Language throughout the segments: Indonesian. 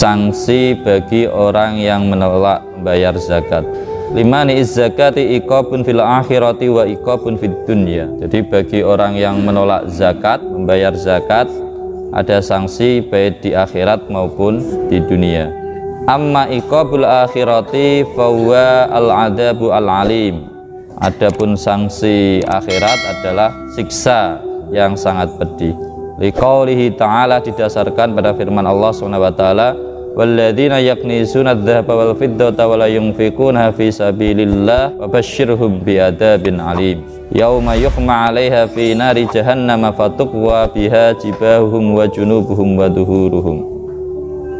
Sanksi bagi orang yang menolak membayar zakat. Limani zakati iqabun fil akhirati wa iqabun fid dunya. Jadi bagi orang yang menolak zakat, membayar zakat, ada sanksi baik di akhirat maupun di dunia. Amma iqabul akhirati fahuwa al-adabu al-alim. Adapun sanksi akhirat adalah siksa yang sangat pedih. Liqaulihi ta'ala, didasarkan pada firman Allah SWT, walladzina yaknizuna adz-dzahaba wal fiddata wa la yunfiquna fi sabilillah fabasyshirhum bi'adzabin alim yauma yuhma 'alaiha fi nari jahannam fatuqwa biha jibahuhum wa junubuhum wa dhuhuruhum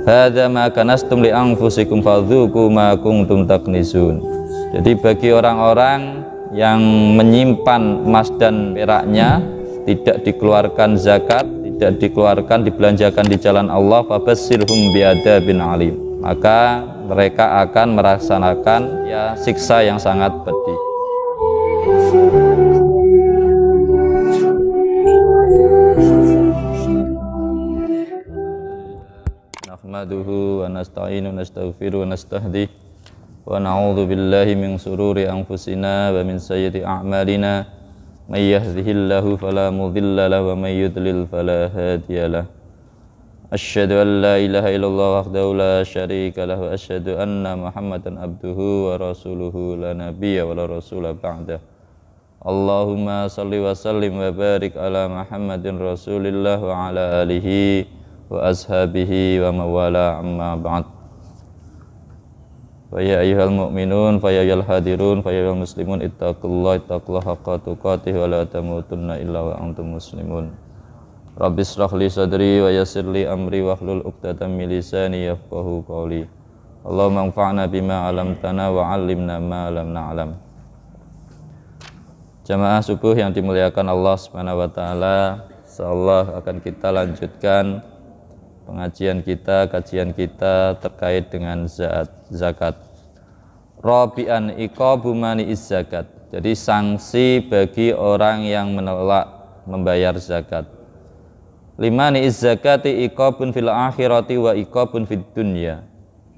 hadza ma kanastum li anfusikum fadzuqu ma kuntum taknizun. Jadi bagi orang-orang yang menyimpan emas dan peraknya, tidak dikeluarkan zakat, tidak dikeluarkan, dibelanjakan di jalan Allah, fabasyirhum bi'adzabin alim, maka mereka akan merasakan ya siksa yang sangat pedih. Nahmaduhu wa nasta'inu wa nastaghfiru wa nastahdi wa na'udzu billahi min sururi anfusina wa min sayyiati a'malina. May yahdihillahu fala mudilla lahu wa may yudlil fala hadiyalah. Asyhadu an la ilaha illallah wahdahu la syarika lahu wa asyhadu anna Muhammadan abduhu wa rasuluhu la nabiyya wa la rasula ba'dah. Allahumma shalli wa sallim wa barik ala Muhammadin rasulillah wa ala alihi wa ashabihi wa mawala amma ba'd. Fa ya ayyuhal mu'minun fa ya ayyuhal hadirun fa ya ayyuhal muslimun ittaqullaha haqqa tuqatih wa la tamutunna illa wa antum muslimun. Rabbi shrah li sadri wa yassir li amri wahlul 'uqdatam min lisani yafqahu qawli. Allahumma anfa'na bima 'allamtana wa 'allimna ma lam na'lam. Jamaah subuh yang dimuliakan Allah Subhanahu wa taala, insyaallah akan kita lanjutkan pengajian kita, kajian kita terkait dengan zakat. Rabi'an iqabu mani'iz zakat. Jadi sanksi bagi orang yang menolak membayar zakat. Limani'iz zakati iqabun fil akhirati wa iqabun fid dunya.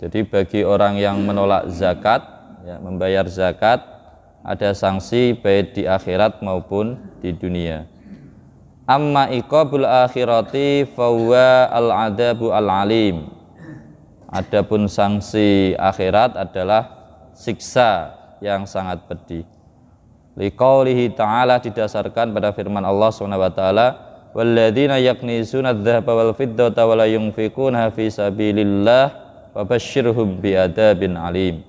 Jadi bagi orang yang menolak zakat, ya, membayar zakat, ada sanksi baik di akhirat maupun di dunia. Amma iqabul akhirati fahuwa al-adabu al-alim. Adapun sanksi akhirat adalah siksa yang sangat pedih. Liqaulihi ta'ala, didasarkan pada firman Allah SWT, walladzina yaknizuna adz-dzahaba wal fiddata wa la yunfiquna fi sabilillah fabasyshirhum bi'adzabin alim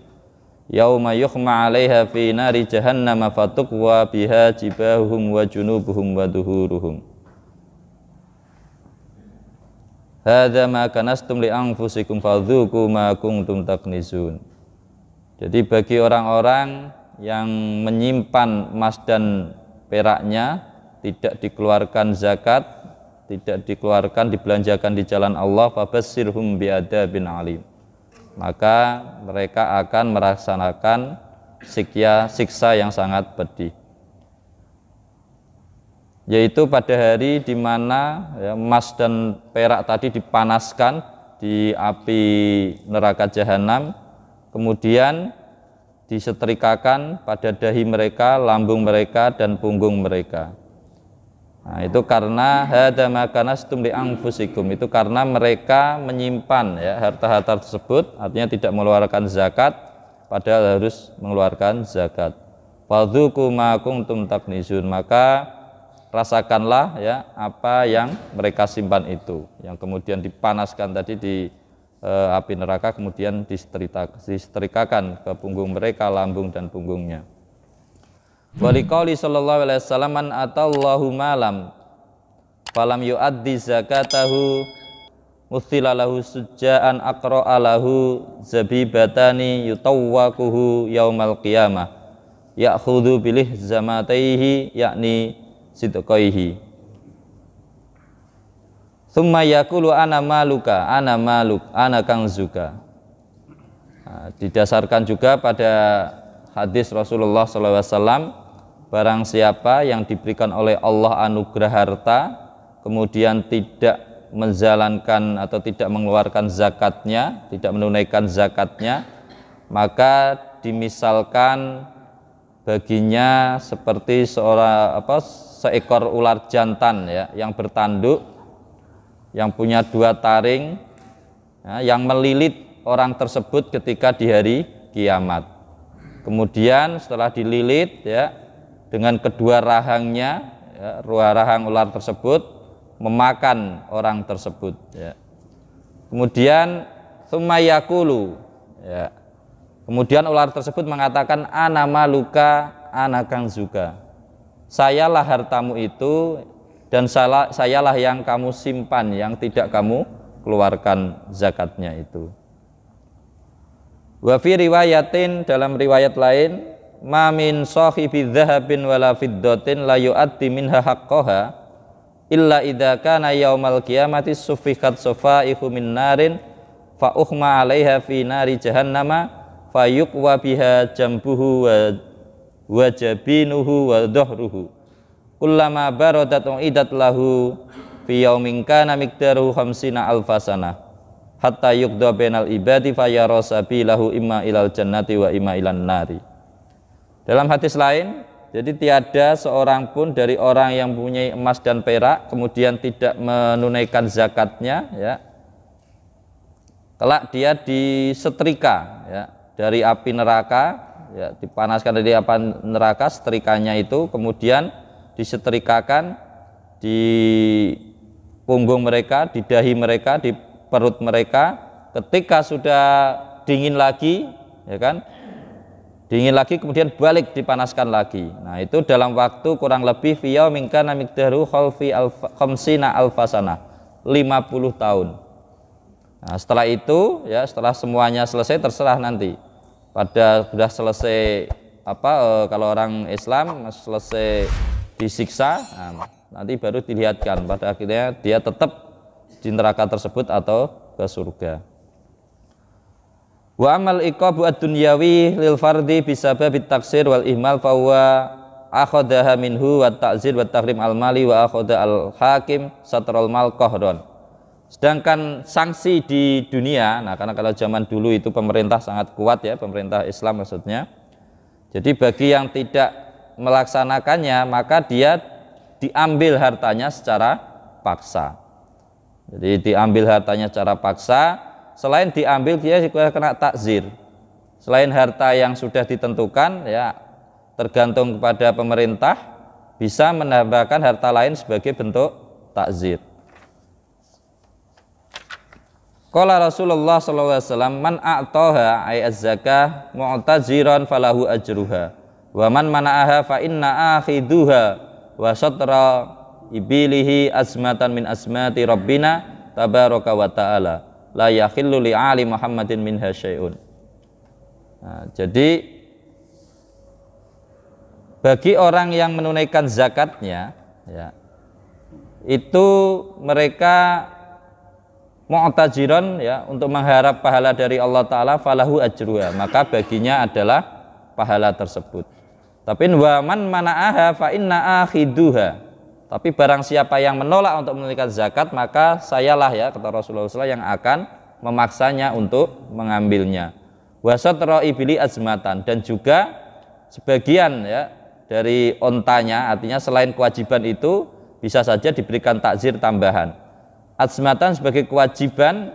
yauma yuhma 'alaiha fi nari jahannam fatuqwa biha jibahuhum wa junubuhum wa dhuhuruhum hadza ma kanastum li anfusikum fadzuqu ma kuntum taknizun. Jadi bagi orang-orang yang menyimpan emas dan peraknya, tidak dikeluarkan zakat, tidak dikeluarkan, dibelanjakan di jalan Allah, fabasyirhum bi'adzabin alim, maka mereka akan merasakan siksa yang sangat pedih, yaitu pada hari di mana ya, emas dan perak tadi dipanaskan di api neraka jahanam, kemudian disetrikakan pada dahi mereka, lambung mereka, dan punggung mereka. Nah, itu karena hadza ma kanastum li anfusikum, itu karena mereka menyimpan ya harta-harta tersebut, artinya tidak mengeluarkan zakat padahal harus mengeluarkan zakat. Fadzuqu ma kuntum taknizun, maka rasakanlah ya apa yang mereka simpan itu, yang kemudian dipanaskan tadi di api neraka, kemudian disetrikakan ke punggung mereka, lambung dan punggungnya. Waliqauli sallallahu alaihi wasallam, man atallahu malam falam yu'addi zakatahu muthila lahu sujjaan aqra'a lahu zabibatani yutawwaquhu yaumal qiyamah ya'khudhu bilih zamataihi yakni sidqaihi thumma yaqulu ana maluka ana maluk ana kanzuka. Nah, didasarkan juga pada hadis Rasulullah SAW, barang siapa yang diberikan oleh Allah anugerah harta, kemudian tidak menjalankan atau tidak mengeluarkan zakatnya, tidak menunaikan zakatnya, maka dimisalkan baginya seperti seekor ular jantan ya, yang bertanduk, yang punya 2 taring ya, yang melilit orang tersebut ketika di hari kiamat. Kemudian setelah dililit ya, dengan kedua rahangnya ya, rahang ular tersebut memakan orang tersebut ya. Kemudian sumayakulu ya, kemudian ular tersebut mengatakan ana maluka ana kanzuka, sayalah hartamu itu dan sayalah yang kamu simpan, yang tidak kamu keluarkan zakatnya itu. Wa fi riwayatin, dalam riwayat lain, ma min sahibi dzahabin wala fiddatin la yu'addi minha haqqaha illa idza kana yaumal qiyamati suffikat safaihu min narin fa ukhma 'alaiha fi nari jahannama fa yuqwa biha jambuhu wa jabinuhu wa dhahruhu kullama baradat uidat lahu fi yaumin kana miqdaruhu 50 alfasana hatta yuqda bainal ibadi fayara sabilahu imma ilal jannati wa imma ilan nari. Dalam hadis lain, jadi tiada seorang pun dari orang yang mempunyai emas dan perak kemudian tidak menunaikan zakatnya ya, kelak dia disetrika ya, dari api neraka ya, dipanaskan dari api neraka, setrikanya itu kemudian disetrikakan di punggung mereka, di dahi mereka, di perut mereka. Ketika sudah dingin lagi ya kan, dingin lagi kemudian balik dipanaskan lagi. Nah itu dalam waktu kurang lebih fiyau mingkana miqdaru khamsina alfasana, 50 tahun. Nah setelah itu ya, setelah semuanya selesai, terserah nanti pada sudah selesai kalau orang Islam selesai disiksa, nah, nanti baru dilihatkan pada akhirnya dia tetap di neraka tersebut atau ke surga. Wa amal iqabu ad-dunyawi lil fardi bisababit taksir wal ihmal fa huwa akhadaha minhu wa ta'zir wa tahrim al mali wa akhadha al hakim satral mal qahron. Sedangkan sanksi di dunia, nah karena kalau zaman dulu itu pemerintah sangat kuat ya, pemerintah Islam maksudnya. Jadi bagi yang tidak melaksanakannya maka dia diambil hartanya secara paksa. Jadi diambil hartanya secara paksa, selain diambil dia juga kena takzir. Selain harta yang sudah ditentukan ya, tergantung kepada pemerintah, bisa menambahkan harta lain sebagai bentuk takzir. Qala Rasulullah sallallahu alaihi wasallam man a'taha ay az-zakah mu'taziran falahu ajruha wa man mana'aha fa inna akhiduha wa satra ibilihi azmatan min azmati rabbina tabaraka wa ta'ala la yakhillu li ali Muhammadin minha syai'un. Nah, jadi bagi orang yang menunaikan zakatnya ya, itu mereka mu'tajiran ya, untuk mengharap pahala dari Allah Ta'ala, falahu ajruha, maka baginya adalah pahala tersebut. Tapi wa man mana'aha fa inna akhiduha, tapi barang siapa yang menolak untuk menunaikan zakat, maka sayalah ya, kata Rasulullah SAW, yang akan memaksanya untuk mengambilnya. Wasatra ibili azmatan, dan juga sebagian ya dari ontanya, artinya selain kewajiban itu bisa saja diberikan takzir tambahan. Azmatan sebagai kewajiban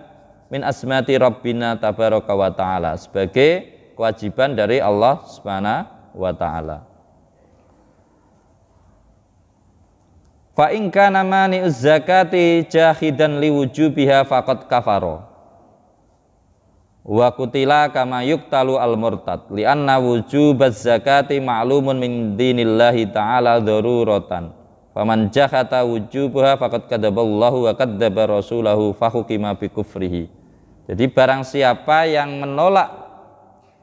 min azmati rabbina tabaraka wa ta'ala, sebagai kewajiban dari Allah Subhanahu wa ta'ala. Fa in kana mani'uz zakati jahidan liwujubiha faqad kafara wa qutila kama yuqtalu al-murtad li'anna wujubaz zakati ma'lumun min dinillahi ta'ala daruratan faman jahata wujubaha faqad kadzaballahu wa kadzdzaba rasulahu fahukima bikufrihi. Jadi barang siapa yang menolak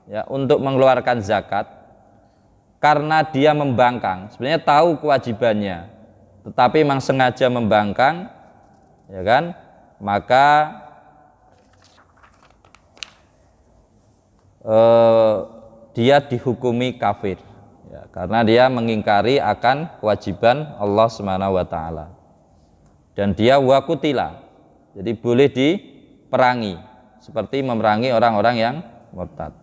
ya untuk mengeluarkan zakat karena dia membangkang, sebenarnya tahu kewajibannya tetapi memang sengaja membangkang ya kan, maka dia dihukumi kafir ya, karena dia mengingkari akan kewajiban Allah Subhanahu wa ta'ala, dan dia wakutila Jadi boleh diperangi seperti memerangi orang-orang yang murtad.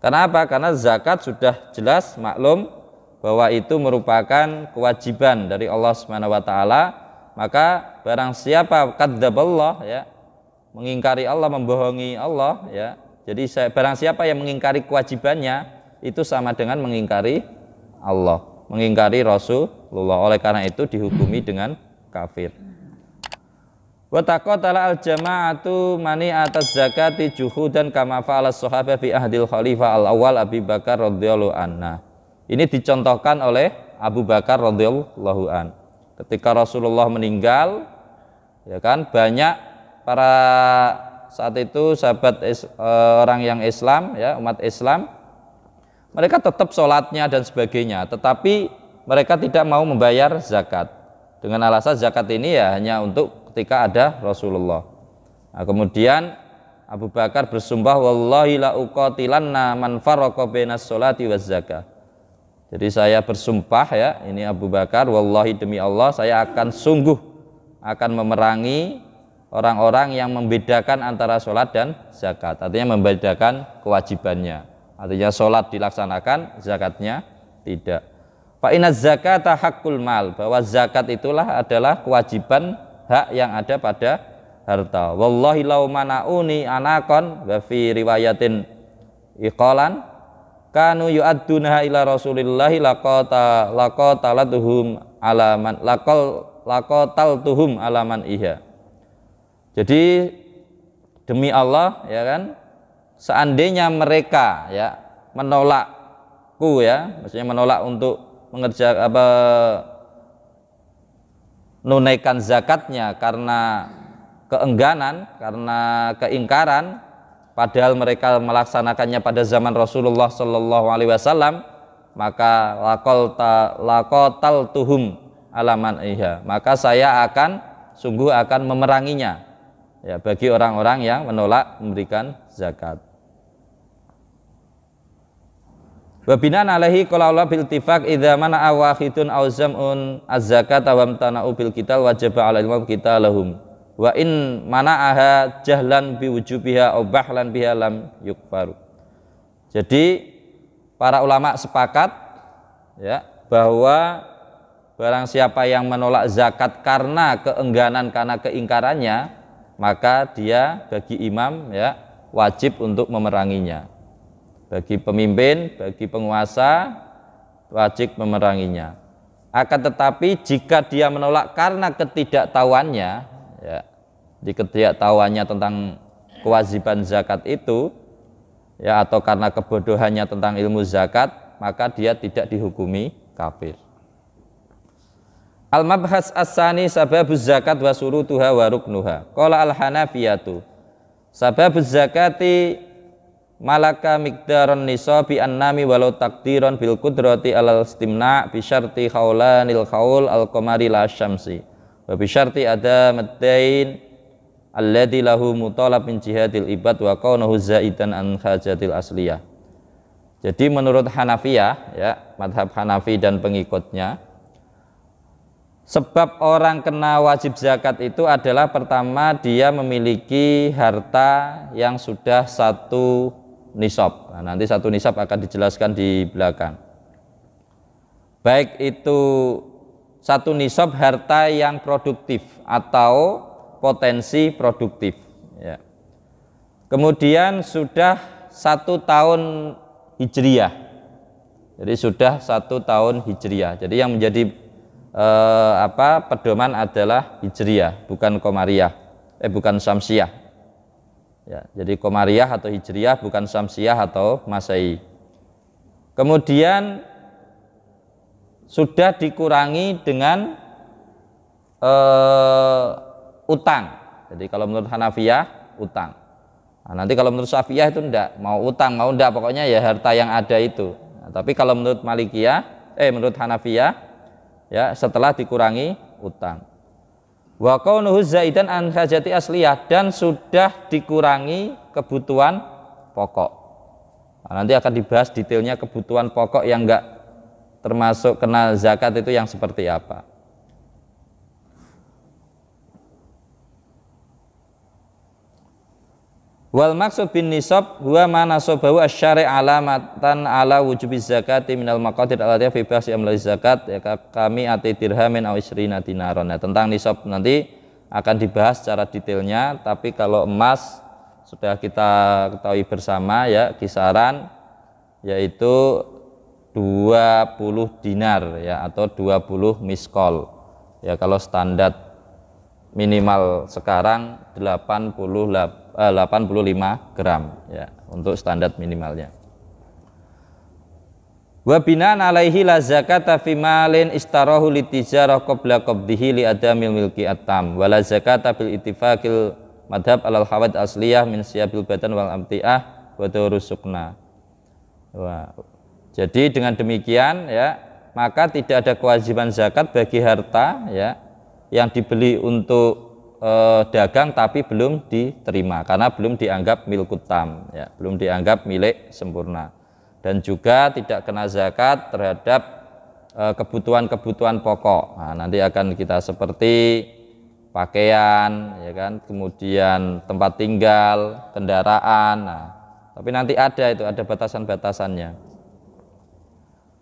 Kenapa? Karena zakat sudah jelas maklum bahwa itu merupakan kewajiban dari Allah Subhanahu wa taala, maka barang siapa kadzaballah ya, mengingkari Allah, membohongi Allah ya. Jadi barang siapa yang mengingkari kewajibannya itu sama dengan mengingkari Allah, mengingkari Rasulullah. Oleh karena itu dihukumi dengan kafir. Wa taqatala al-jama'atu mani atas zakati juhudan kama fa'ala sahabah fi ahdil khalifah al-awwal Abi Bakar radhiyallahu anhu. Ini dicontohkan oleh Abu Bakar radhiyallahu an. Ketika Rasulullah meninggal, ya kan, banyak para saat itu sahabat orang yang Islam, ya, umat Islam, mereka tetap sholatnya dan sebagainya, tetapi mereka tidak mau membayar zakat dengan alasan zakat ini ya hanya untuk ketika ada Rasulullah. Nah, kemudian Abu Bakar bersumpah, wallahi la uqatilanna man farraqa bainas sholati waz zakah. Jadi saya bersumpah ya, ini Abu Bakar, wallahi demi Allah saya akan sungguh akan memerangi orang-orang yang membedakan antara sholat dan zakat. Artinya membedakan kewajibannya. Artinya sholat dilaksanakan, zakatnya tidak. Fa inna zakata haqqul mal, bahwa zakat itulah adalah kewajiban hak yang ada pada harta. Wallahi law manauni anakon wa fi riwayatin iqalan kanu yu'addunaha ila rasulillahi laqatalatuhum alaman laqataltuhum alaman iha. Jadi demi Allah ya kan, seandainya mereka ya menolakku ya, maksudnya menolak untuk mengerjakan menunaikan zakatnya karena keengganan, karena keingkaran, padahal mereka melaksanakannya pada zaman Rasulullah Shallallahu Alaihi Wasallam, maka laqataltuhum alaman iha, maka saya sungguh akan memeranginya ya bagi orang-orang yang menolak memberikan zakat. Wa binan alaihi qala Allah bil ittifaq idza mana awahidun aw zam'un az-zakat wa amtana'u bil qital wajaba 'alaihim qitalahum wa in mana'aha jahlan bi wujubiha aw bahlan biha lam yukfaru. Jadi para ulama sepakat ya bahwa barang siapa yang menolak zakat karena keengganan, karena keingkarannya, maka dia bagi imam ya wajib untuk memeranginya. Bagi pemimpin, bagi penguasa wajib memeranginya. Akan tetapi jika dia menolak karena ketidaktahuannya ya, di ketidaktahuannya tentang kewajiban zakat itu ya, atau karena kebodohannya tentang ilmu zakat, maka dia tidak dihukumi kafir. Al-mabhas as-sani sababuz zakat wa surutuha wa ruknuha. Qala al-hanafiyatu sababuz zakati malaka miqdaran nisabi annami walau takdiran bil qudrati alal istimna' bi syarti khaulanil khaul al-qamari la syamsi wa bi syarti adamaddain alladhi lahu mutalab min jihadil ibad wa kaunahu zaidan an hajatil asliyah. Jadi menurut Hanafiyah ya, madhab Hanafi dan pengikutnya, sebab orang kena wajib zakat itu adalah pertama dia memiliki harta yang sudah satu nisab. Nah, nanti satu nisab akan dijelaskan di belakang. Baik itu satu nisab harta yang produktif atau potensi produktif ya. Kemudian sudah 1 tahun hijriyah. Jadi sudah 1 tahun hijriyah. Jadi yang menjadi pedoman adalah hijriyah, bukan qamariyah, bukan syamsiyah. Ya, jadi qamariyah atau hijriyah, bukan syamsiyah atau masehi. Kemudian sudah dikurangi dengan utang. Jadi kalau menurut Hanafiyah utang. Nah, nanti kalau menurut Syafi'iyah itu enggak, mau utang mau enggak, pokoknya ya harta yang ada itu. Nah, tapi kalau menurut menurut Hanafiyah ya setelah dikurangi utang. Wa kaunuhu zaidan an hajati asliyah, dan sudah dikurangi kebutuhan pokok. Nah, nanti akan dibahas detailnya kebutuhan pokok yang enggak termasuk kena zakat itu yang seperti apa. Wal maksud bin nisab huwa ma nasabahu asy-syari' alamatan ala wujubi zakati minal maqadir allati fi bahsi amlal zakat ya kami ati dirhamin aw isrina dinaron. Nah, tentang nisab nanti akan dibahas secara detailnya, tapi kalau emas sudah kita ketahui bersama ya, kisaran yaitu 20 dinar ya, atau 20 miskol ya. Kalau standar minimal sekarang 85 gram ya, untuk standar minimalnya. Wa binaan alaihi la zakata fi malin istarahu litijarah qabla qabdihi li adamil milki atam wa la zakata bil ittifaqil madhab alal hawad asliyah min siyabil badan wal amti'ah wa durusukna. Jadi dengan demikian ya, maka tidak ada kewajiban zakat bagi harta ya yang dibeli untuk dagang tapi belum diterima karena belum dianggap milkut tam ya, belum dianggap milik sempurna. Dan juga tidak kena zakat terhadap kebutuhan-kebutuhan pokok. Nah, nanti akan kita seperti pakaian ya kan, kemudian tempat tinggal, kendaraan. Nah, tapi nanti ada batasan-batasannya.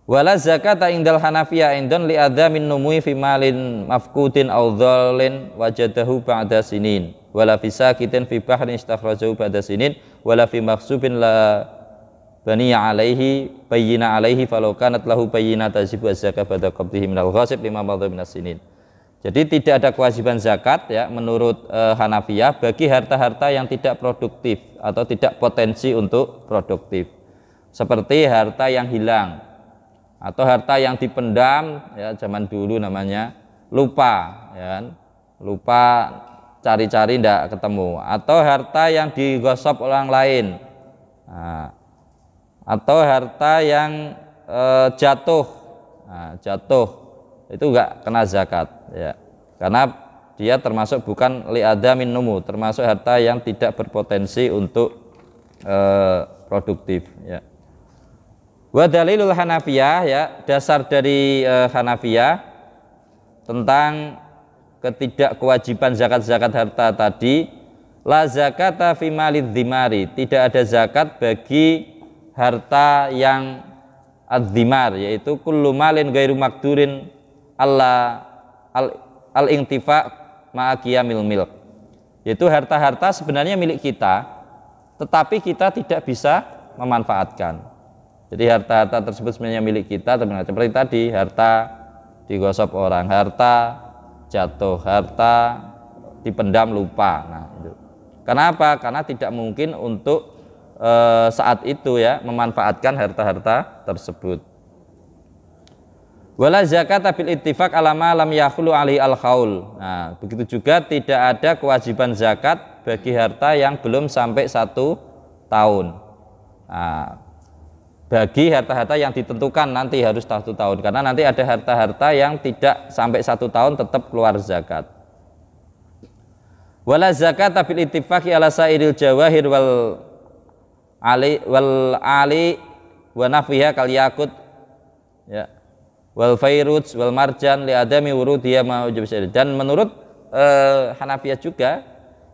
Wala zakata indal Hanafiyah indon li adzamin numui fi malin mafqudin aw dhallin wajadahu ba'da sinin wala fi sakitin fi bahrin istakhrajahu ba'da sinin wala fi makhsubin la baniya alaihi bayyina alaihi falau kanat lahu bayyina tajibu az-zakah ba'da qabdihi minal ghasib lima madha minas sinin. Jadi tidak ada kewajiban zakat ya menurut Hanafiyah bagi harta-harta yang tidak produktif atau tidak potensi untuk produktif, seperti harta yang hilang atau harta yang dipendam ya, zaman dulu namanya lupa ya kan? Lupa cari-cari tidak ketemu, atau harta yang digosok orang lain, nah, atau harta yang jatuh. Nah, jatuh itu enggak kena zakat ya, karena dia termasuk bukan li'adamin numu, termasuk harta yang tidak berpotensi untuk produktif ya. Wa dalilul Hanafiyah ya, dasar dari Hanafiyah tentang ketidakkewajiban zakat-zakat harta tadi, la zakata fi malid dhimari, tidak ada zakat bagi harta yang adzimar, yaitu kullu malin ghairu makdurin al-intifa ma'aqiyamil milk, yaitu harta-harta sebenarnya milik kita tetapi kita tidak bisa memanfaatkan. Jadi harta-harta tersebut sebenarnya milik kita, seperti tadi harta digosok orang, harta jatuh, harta dipendam lupa. Nah, itu. Kenapa? Karena tidak mungkin untuk saat itu ya memanfaatkan harta-harta tersebut. Wala zakat bil ittifaq ala ma lam yakhlu ali al khaul. Nah, begitu juga tidak ada kewajiban zakat bagi harta yang belum sampai 1 tahun. Nah, bagi harta-harta yang ditentukan nanti harus 1 tahun, karena nanti ada harta-harta yang tidak sampai 1 tahun tetap keluar zakat. Wala zakat bil ittifaqi ala sairil jawahir wal ali wa nafiha kal yakut ya wal fairuz wal marjan li adami wurudiya ma wajib. Dan menurut Hanafiyah juga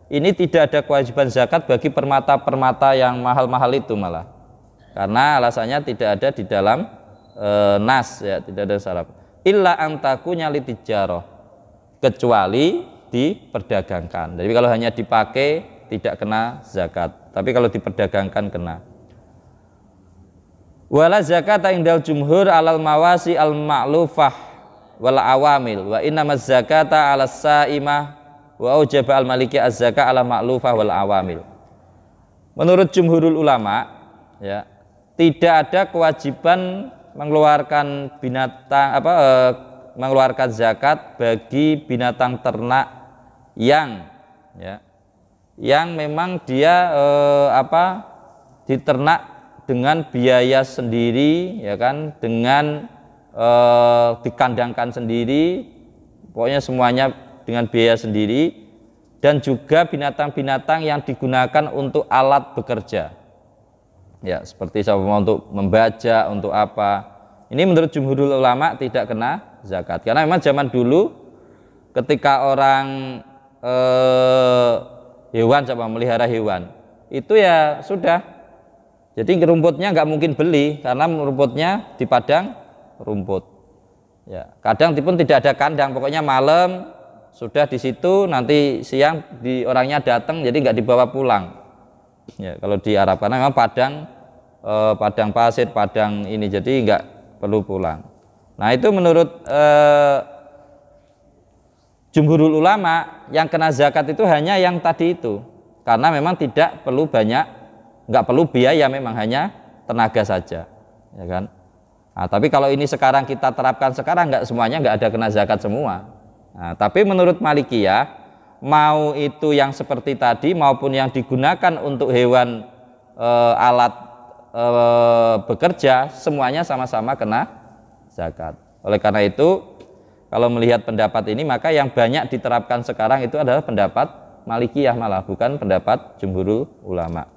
ini tidak ada kewajiban zakat bagi permata-permata yang mahal-mahal itu, malah karena alasannya tidak ada di dalam nas ya, tidak ada syarat illa antakunya litijarah, kecuali diperdagangkan. Jadi kalau hanya dipakai tidak kena zakat, tapi kalau diperdagangkan kena. Wala zakata indal jumhur alal mawasi al ma'lufah wal awamil wa innamaz zakata ala sa'imah wa aujaba al maliki az-zakah ala ma'lufah wal awamil. Menurut jumhurul ulama ya, tidak ada kewajiban mengeluarkan mengeluarkan zakat bagi binatang ternak yang ya, yang memang dia diternak dengan biaya sendiri ya kan, dengan dikandangkan sendiri, pokoknya semuanya dengan biaya sendiri, dan juga binatang-binatang yang digunakan untuk alat bekerja. Ya, seperti untuk membaca, untuk apa. Ini menurut jumhurul ulama tidak kena zakat. Karena memang zaman dulu ketika orang hewan, melihara hewan, itu ya sudah. Jadi rumputnya nggak mungkin beli karena rumputnya di padang rumput. Ya, kadang pun tidak ada kandang, pokoknya malam sudah di situ, nanti siang orangnya datang, jadi nggak dibawa pulang. Ya, kalau di Arab karena memang padang pasir, padang ini, jadi nggak perlu pulang. Nah itu menurut jumhurul ulama yang kena zakat itu hanya yang tadi itu, karena memang tidak perlu banyak, nggak perlu biaya, memang hanya tenaga saja, ya kan. Nah, tapi kalau ini sekarang kita terapkan sekarang, nggak semuanya nggak ada kena zakat semua. Nah, tapi menurut Malikiyah, mau itu yang seperti tadi maupun yang digunakan untuk hewan alat bekerja, semuanya sama-sama kena zakat. Oleh karena itu, kalau melihat pendapat ini, maka yang banyak diterapkan sekarang itu adalah pendapat Malikiyah malah, bukan pendapat jumhurul ulama.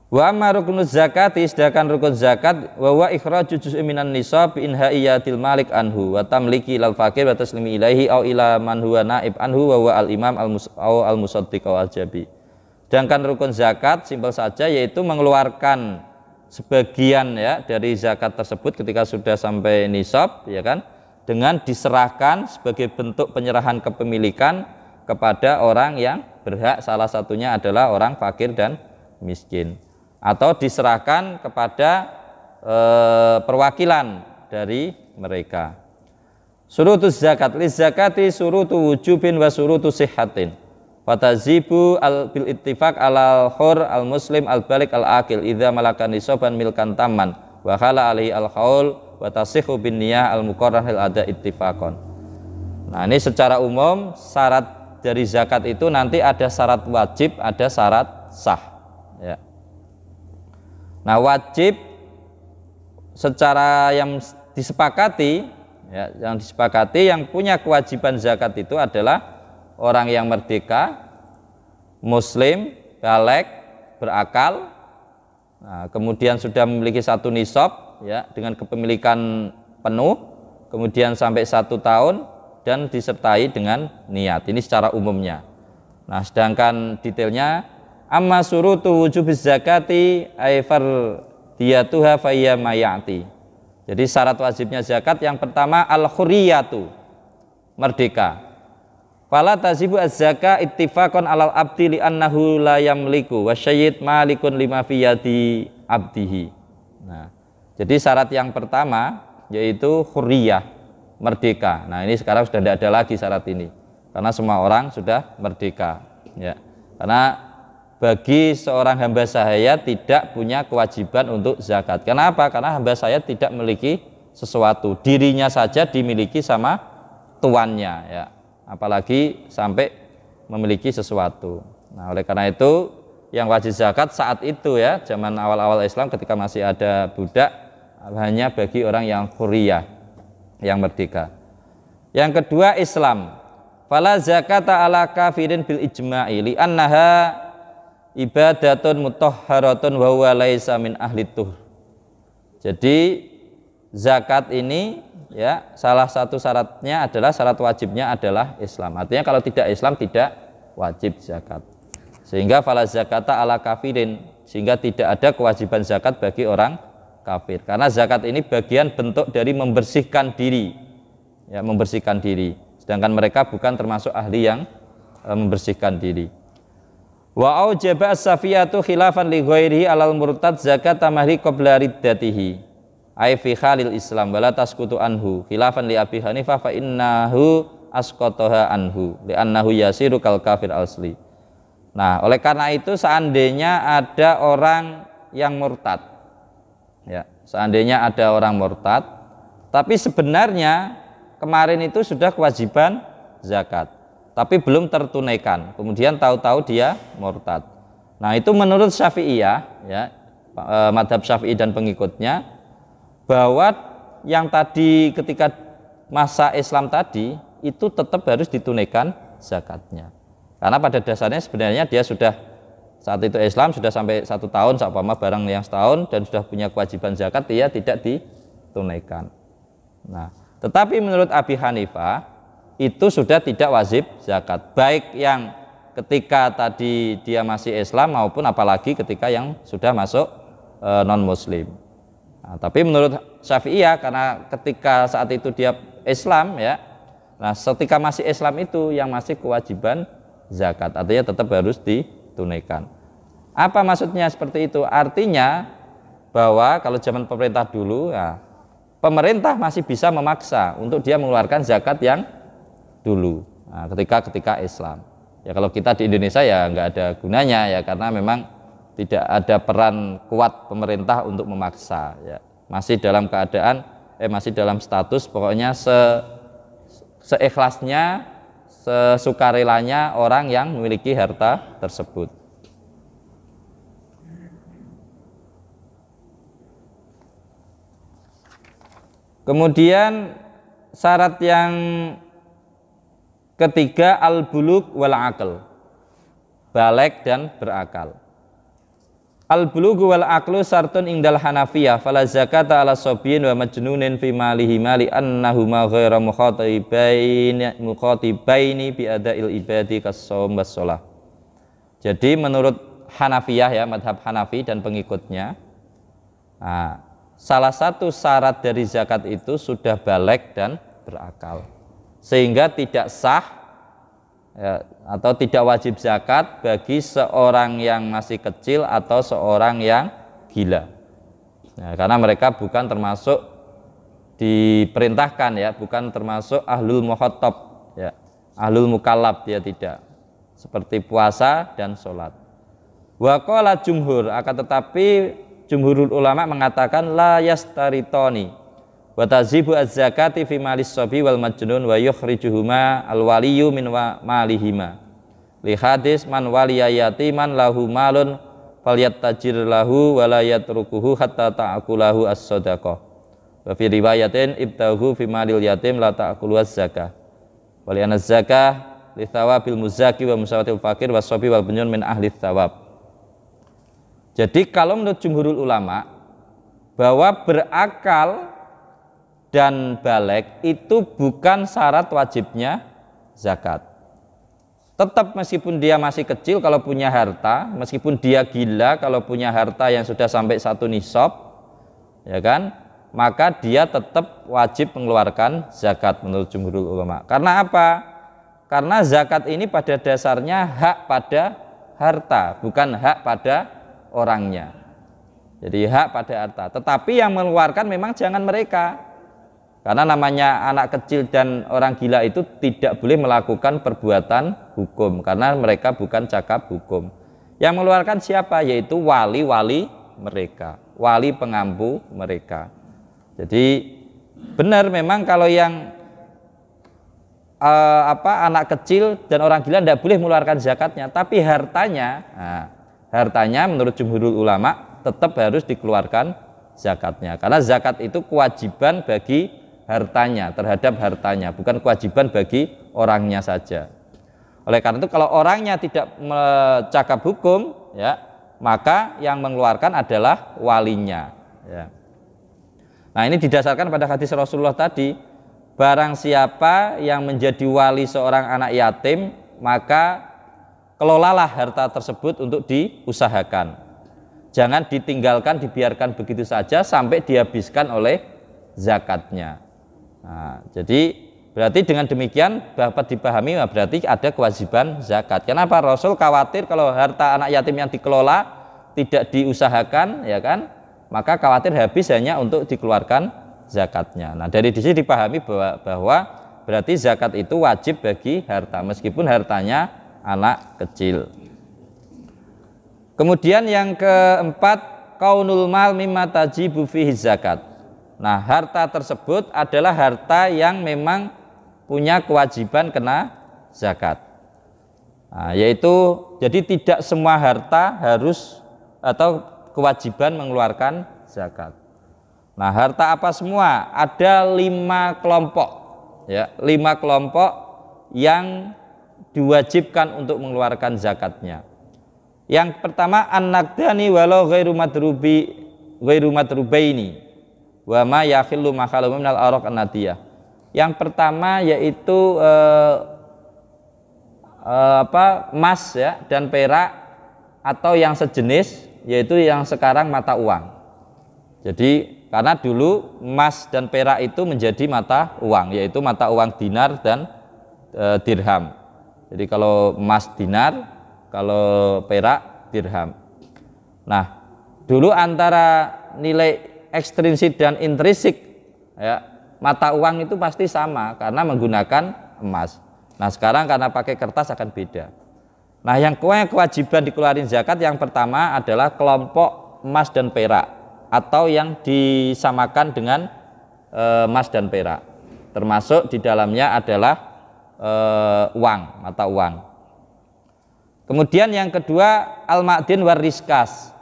Wa amma rukunuz zakati, sedangkan rukun zakat wa huwa ikhraju juz'in minan nisab bi inhaiyatil malik anhu wa tamliki lil fakir wa taslimi ilaihi au ila man huwa naib anhu wa huwa al imam al musaddiq wal jabi. Sedangkan rukun zakat simpel saja, yaitu mengeluarkan sebagian ya dari zakat tersebut ketika sudah sampai nisab, ya kan, dengan diserahkan sebagai bentuk penyerahan kepemilikan kepada orang yang berhak, salah satunya adalah orang fakir dan miskin, atau diserahkan kepada perwakilan dari mereka. Surutuz zakat li zakati surutu wujubin wa surutu sihhatin wa tazibu bil ittifaq alal hur al muslim al balik al akil idza malakan nisaban milkan taman wa khala alaihi al haul wa tasihhu bin niyah al muqarrar al ada ittifaqan. Nah, ini secara umum syarat dari zakat itu nanti ada syarat wajib, ada syarat sah, ya. Nah, wajib secara yang disepakati, ya, yang punya kewajiban zakat itu adalah orang yang merdeka, muslim, baligh, berakal, nah, kemudian sudah memiliki satu nisab, ya, dengan kepemilikan penuh, kemudian sampai 1 tahun dan disertai dengan niat. Ini secara umumnya. Nah, sedangkan detailnya, amma surutu wujubiz zakati ay fardiyatuha fayya mayati. Jadi syarat wajibnya zakat yang pertama al-khuriyatu, merdeka. Fala tazibu az-zaka ittifaqan alal abdi li annahu la yamliku wa syayyid malikun lima fi yadi abdihi. Nah, jadi syarat yang pertama yaitu khuriyah, merdeka. Nah, ini sekarang sudah tidak ada lagi syarat ini karena semua orang sudah merdeka, ya. Karena bagi seorang hamba sahaya tidak punya kewajiban untuk zakat. Kenapa? Karena hamba sahaya tidak memiliki sesuatu, dirinya saja dimiliki sama tuannya, ya, apalagi sampai memiliki sesuatu. Nah, oleh karena itu yang wajib zakat saat itu, ya, zaman awal-awal Islam ketika masih ada budak, hanya bagi orang yang huriyah, yang merdeka. Yang kedua, Islam. Fala zakata ala kafirin bil ijma'i li annaha ibadatun mutahharatun wa huwa laisa min ahli tuh. Jadi zakat ini, ya, salah satu syaratnya adalah, syarat wajibnya adalah Islam. Artinya kalau tidak Islam tidak wajib zakat. Sehingga fala zakata ala kafirin, sehingga tidak ada kewajiban zakat bagi orang kafir. Karena zakat ini bagian bentuk dari membersihkan diri, ya, membersihkan diri. Sedangkan mereka bukan termasuk ahli yang membersihkan diri. Wa aujaba as-safiyatu khilafan li ghairihi alal murtad zakat mahri qabla riddatihi ay fi khalil islam wala tasqutu anhu khilafan li Abi Hanifah fa innahu asqataha anhu li annahu yasiru kal kafir asli. Nah, oleh karena itu seandainya ada orang yang murtad, ya, seandainya ada orang murtad tapi sebenarnya kemarin itu sudah kewajiban zakat tapi belum tertunaikan, kemudian tahu-tahu dia murtad. Nah, itu menurut Syafi'iyah, ya, madhab Syafi'i dan pengikutnya, bahwa yang tadi ketika masa Islam tadi itu tetap harus ditunaikan zakatnya. Karena pada dasarnya sebenarnya dia sudah, saat itu Islam sudah sampai 1 tahun, seumpama barang yang setahun dan sudah punya kewajiban zakat, dia tidak ditunaikan. Nah, tetapi menurut Abi Hanifah itu sudah tidak wajib zakat, baik yang ketika tadi dia masih Islam maupun apalagi ketika yang sudah masuk non Muslim. Nah, tapi menurut Syafi'iyah karena ketika saat itu dia Islam ya, nah ketika masih Islam itu yang masih kewajiban zakat, artinya tetap harus ditunaikan. Apa maksudnya seperti itu? Artinya bahwa kalau zaman pemerintah dulu ya, pemerintah masih bisa memaksa untuk dia mengeluarkan zakat yang dulu. Nah, ketika Islam. Ya kalau kita di Indonesia ya nggak ada gunanya ya karena memang tidak ada peran kuat pemerintah untuk memaksa ya. Masih dalam keadaan masih dalam status pokoknya seikhlasnya, sesukarelanya orang yang memiliki harta tersebut. Kemudian syarat yang ketiga al-bulugh wal aql, baligh dan berakal. Al-bulugh wal aqlu syartun indal Hanafiyah fala zakata ala sabiyyin wa majnunin fi malihi mali annahuma ghairu mukhatibaini bi adail ibadi kas-shaum was-shalah. Jadi menurut Hanafiyah ya, madhab Hanafi dan pengikutnya, nah, salah satu syarat dari zakat itu sudah baligh dan berakal, sehingga tidak sah ya, atau tidak wajib zakat bagi seorang yang masih kecil atau seorang yang gila ya, karena mereka bukan termasuk diperintahkan ya, bukan termasuk ahlul mukhatab ya, ahlul mukallaf dia tidak, seperti puasa dan sholat. Wa qala jumhur, akan tetapi jumhurul ulama mengatakan la yastaritoni wa tazibu az-zakati fi malis sabi wal majnun wa yukhrijuhuma al-waliyu min malihima li hadis man waliya yatiman lahu malun falyattajir lahu wa la yatrukuhu hatta ta'kulahu as-sadaqah wa fi riwayatin ibtahu fi malil yatim la ta'kulu az-zakah wa li anna az-zakah li thawabil muzaki wa musawatil fakir was sabi wal majnun min ahli thawab. Jadi kalau menurut jumhurul ulama bahwa berakal dan baligh itu bukan syarat wajibnya zakat. Tetap meskipun dia masih kecil kalau punya harta, meskipun dia gila kalau punya harta yang sudah sampai 1 nisab, ya kan, maka dia tetap wajib mengeluarkan zakat menurut jumhurul ulama. Karena apa? Karena zakat ini pada dasarnya hak pada harta, bukan hak pada orangnya. Jadi hak pada harta. Tetapi yang mengeluarkan memang jangan mereka. Karena namanya anak kecil dan orang gila itu tidak boleh melakukan perbuatan hukum karena mereka bukan cakap hukum. Yang mengeluarkan siapa? Yaitu wali-wali mereka, wali pengampu mereka. Jadi benar memang kalau yang anak kecil dan orang gila tidak boleh mengeluarkan zakatnya, tapi hartanya, hartanya menurut jumhurul ulama tetap harus dikeluarkan zakatnya. Karena zakat itu kewajiban bagi hartanya, terhadap hartanya, bukan kewajiban bagi orangnya saja. Oleh karena itu kalau orangnya tidak mencakap hukum ya, maka yang mengeluarkan adalah walinya ya. Nah ini didasarkan pada hadis Rasulullah tadi, barang siapa yang menjadi wali seorang anak yatim maka kelolalah harta tersebut untuk diusahakan, jangan ditinggalkan, dibiarkan begitu saja sampai dihabiskan oleh zakatnya. Nah, jadi berarti dengan demikian dapat dipahami berarti ada kewajiban zakat. Kenapa? Rasul khawatir kalau harta anak yatim yang dikelola tidak diusahakan, ya kan? Maka khawatir habis hanya untuk dikeluarkan zakatnya. Nah, dari sini dipahami bahwa berarti zakat itu wajib bagi harta meskipun hartanya anak kecil. Kemudian yang keempat, kaunul mal mimma tajibu fihi zakat. Nah, harta tersebut adalah harta yang memang punya kewajiban kena zakat. Nah, yaitu jadi tidak semua harta harus atau kewajiban mengeluarkan zakat. Nah, harta apa semua? Ada 5 kelompok ya, 5 kelompok yang diwajibkan untuk mengeluarkan zakatnya. Yang pertama an-naqdani walau ghairu madrubaini wa ma yakhillu makhalum minal araq an-nadiyah. Yang pertama yaitu emas ya dan perak atau yang sejenis, yaitu yang sekarang mata uang. Jadi karena dulu emas dan perak itu menjadi mata uang, yaitu mata uang dinar dan dirham. Jadi kalau emas dinar, kalau perak dirham. Nah, dulu antara nilai ekstrinsik dan intrinsik ya, mata uang itu pasti sama karena menggunakan emas. Nah, sekarang karena pakai kertas akan beda. Nah, yang kewajiban dikeluarin zakat yang pertama adalah kelompok emas dan perak atau yang disamakan dengan emas dan perak. Termasuk di dalamnya adalah uang, mata uang. Kemudian yang kedua al-ma'din war riskas,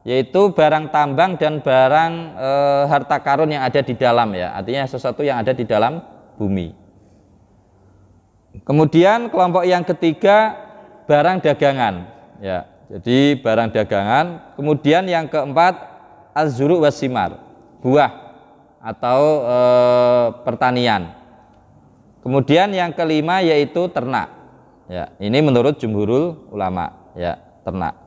yaitu barang tambang dan barang harta karun yang ada di dalam ya, artinya sesuatu yang ada di dalam bumi. Kemudian kelompok yang ketiga barang dagangan ya, jadi barang dagangan. Kemudian yang keempat az-zuru' wasimar, buah atau pertanian. Kemudian yang kelima yaitu ternak ya, ini menurut jumhurul ulama ya, ternak.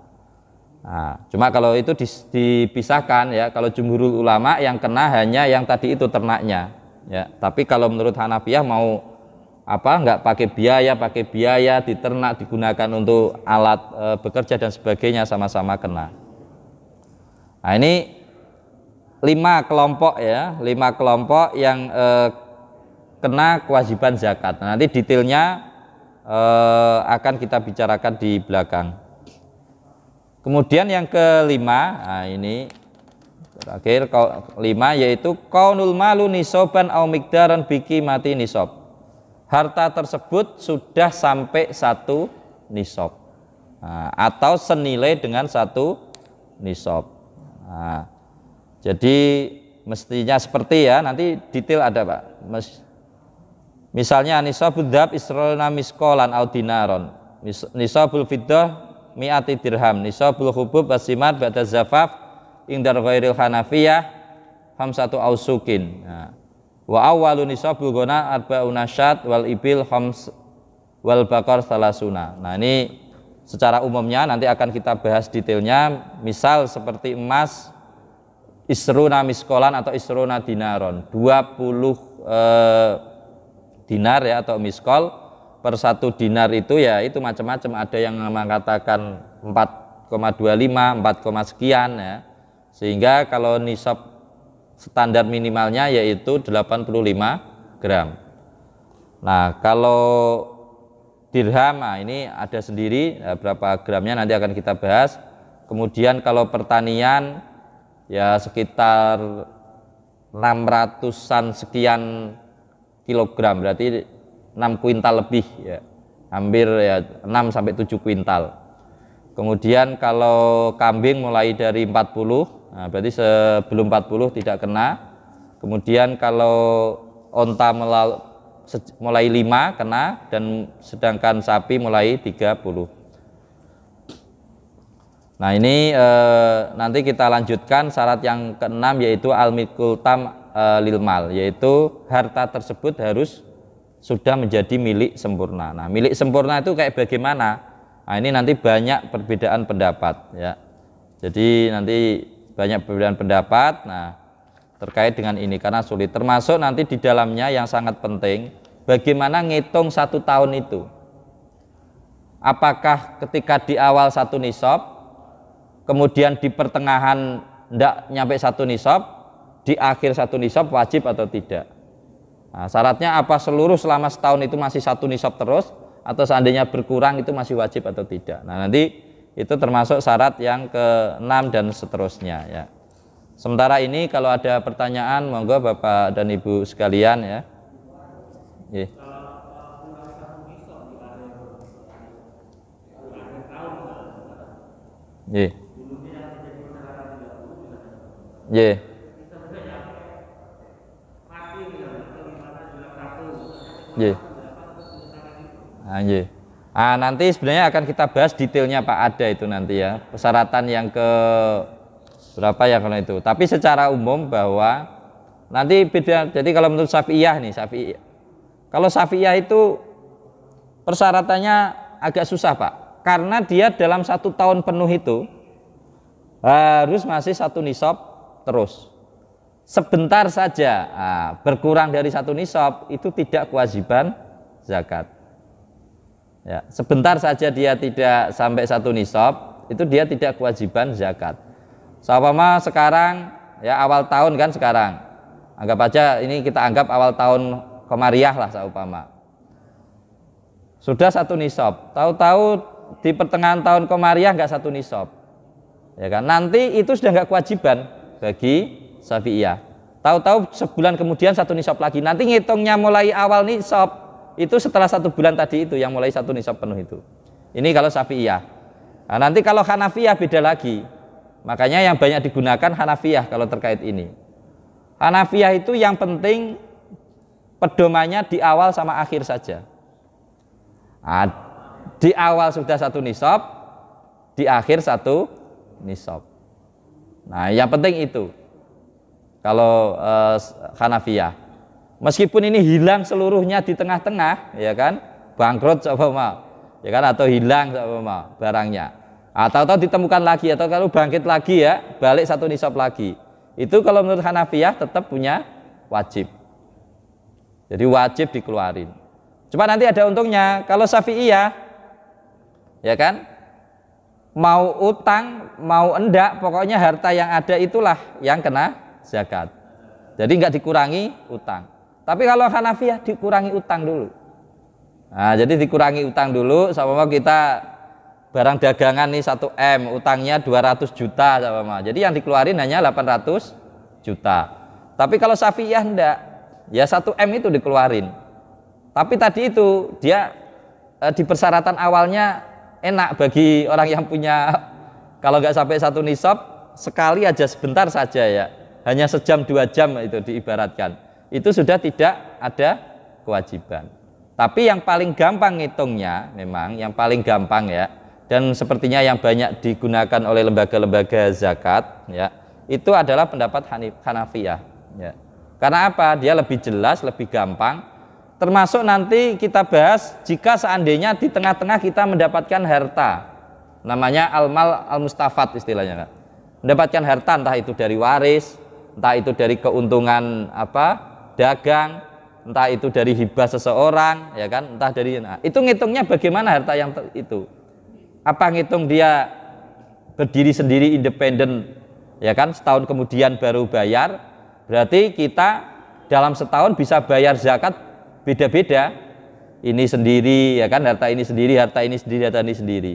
Nah, cuma kalau itu dipisahkan ya, kalau jumhurul ulama yang kena hanya yang tadi itu ternaknya ya, tapi kalau menurut Hanafiyah mau nggak pakai biaya di ternak digunakan untuk alat bekerja dan sebagainya sama-sama kena. Nah, ini 5 kelompok ya, 5 kelompok yang kena kewajiban zakat. Nah, nanti detailnya akan kita bicarakan di belakang. Kemudian yang kelima, nah ini terakhir 5, yaitu qaunul malu nisoban au miqdaran biki mati nisob. Harta tersebut sudah sampai 1 nisob, nah, atau senilai dengan 1 nisob. Nah, jadi mestinya seperti ya, nanti detail ada Pak. Misalnya nisabud dzahab isrona miskolan au dinaron, nisabul fiddah mi'ati dirham, nisabul hubub wasimar ba'da zafaf indar ghairil hanafiyah hamsatu ausukin. Nah, wa awwalu nisabul gona arba'una syat wal ibil khams wal bakar salasuna. Nah, ini secara umumnya nanti akan kita bahas detailnya. Misal seperti emas isruna miskolan atau isruna dinaron, 20 dinar ya atau miskol. Per 1 dinar itu ya itu macam-macam, ada yang mengatakan 4,25, 4, sekian ya. Sehingga kalau nisab standar minimalnya yaitu 85 gram. Nah, kalau dirham, nah ini ada sendiri ya, berapa gramnya nanti akan kita bahas. Kemudian kalau pertanian ya sekitar 600-an sekian kilogram, berarti 6 kuintal lebih ya, hampir ya 6 sampai 7 kuintal. Kemudian kalau kambing mulai dari 40, nah berarti sebelum 40 tidak kena. Kemudian kalau onta mulai 5 kena, dan sedangkan sapi mulai 30. Nah, ini nanti kita lanjutkan syarat yang keenam, yaitu al-milkul tam lil mal, yaitu harta tersebut harus sudah menjadi milik sempurna. Nah, milik sempurna itu kayak bagaimana? Nah, ini nanti banyak perbedaan pendapat ya. Jadi nanti banyak perbedaan pendapat nah terkait dengan ini karena sulit. Termasuk nanti di dalamnya yang sangat penting, bagaimana ngitung 1 tahun itu. Apakah ketika di awal 1 nisab, kemudian di pertengahan tidak nyampe 1 nisab, di akhir 1 nisab wajib atau tidak? Nah, syaratnya apa? Seluruh selama setahun itu masih 1 nisab terus, atau seandainya berkurang itu masih wajib atau tidak? Nah, nanti itu termasuk syarat yang ke-6 dan seterusnya ya. Sementara ini kalau ada pertanyaan monggo Bapak dan Ibu sekalian ya. Yeah. Yeah. Yeah. Yeah. Nanti sebenarnya akan kita bahas detailnya Pak, ada itu nanti ya, persyaratan yang ke berapa ya kalau itu. Tapi secara umum bahwa nanti beda. Jadi kalau menurut Syafi'iyah nih, kalau Syafi'iyah itu persyaratannya agak susah Pak, karena dia dalam 1 tahun penuh itu harus masih 1 nisab terus. Sebentar saja berkurang dari 1 nisab itu tidak kewajiban zakat. Ya, sebentar saja dia tidak sampai 1 nisab itu dia tidak kewajiban zakat. Seumpama sekarang ya awal tahun kan sekarang, anggap aja ini kita anggap awal tahun Komariah lah seumpama. Sudah 1 nisab, tahu-tahu di pertengahan tahun Komariah nggak 1 nisab, ya kan? Nanti itu sudah nggak kewajiban bagi Syafi'iyah. Tahu-tahu sebulan kemudian 1 nisab lagi. Nanti ngitungnya mulai awal nisab itu setelah 1 bulan tadi itu yang mulai 1 nisab penuh itu. Ini kalau Syafi'iyah. Nah, nanti kalau Hanafiyah beda lagi. Makanya yang banyak digunakan Hanafiyah kalau terkait ini. Hanafiyah itu yang penting pedomannya di awal sama akhir saja. Nah, di awal sudah 1 nisab, di akhir 1 nisab. Nah, yang penting itu kalau Hanafiyah. Meskipun ini hilang seluruhnya di tengah-tengah, ya kan, bangkrut ya kan, atau hilang barangnya, atau ditemukan lagi, atau kalau bangkit lagi ya, balik 1 nisab lagi. Itu kalau menurut Hanafiyah tetap punya wajib. Jadi wajib dikeluarin. Cuma nanti ada untungnya, kalau Syafi'iyah ya kan, mau utang mau enggak, pokoknya harta yang ada itulah yang kena zakat. Jadi enggak dikurangi utang. Tapi kalau Hanafiyah dikurangi utang dulu. Nah, jadi dikurangi utang dulu, sama kita barang dagangan nih 1 M, utangnya 200 juta sama. Jadi yang dikeluarin hanya 800 juta. Tapi kalau Syafi'iyah enggak, ya 1 M itu dikeluarin. Tapi tadi itu dia di persyaratan awalnya enak bagi orang yang punya, kalau nggak sampai 1 nisab, sekali aja sebentar saja ya, hanya sejam 2 jam itu diibaratkan, itu sudah tidak ada kewajiban. Tapi yang paling gampang ngitungnya, memang yang paling gampang ya, dan sepertinya yang banyak digunakan oleh lembaga-lembaga zakat ya, itu adalah pendapat Hanafiyah ya. Karena apa? Dia lebih jelas, lebih gampang. Termasuk nanti kita bahas jika seandainya di tengah-tengah kita mendapatkan harta, namanya al-mal al-mustafad istilahnya kan. Mendapatkan harta entah itu dari waris, entah itu dari keuntungan dagang, entah itu dari hibah seseorang, ya kan, entah dari itu ngitungnya bagaimana harta yang itu. Apa ngitung dia berdiri sendiri independen, ya kan, setahun kemudian baru bayar, berarti kita dalam setahun bisa bayar zakat beda-beda, ini sendiri ya kan, harta ini sendiri, harta ini sendiri, harta ini sendiri.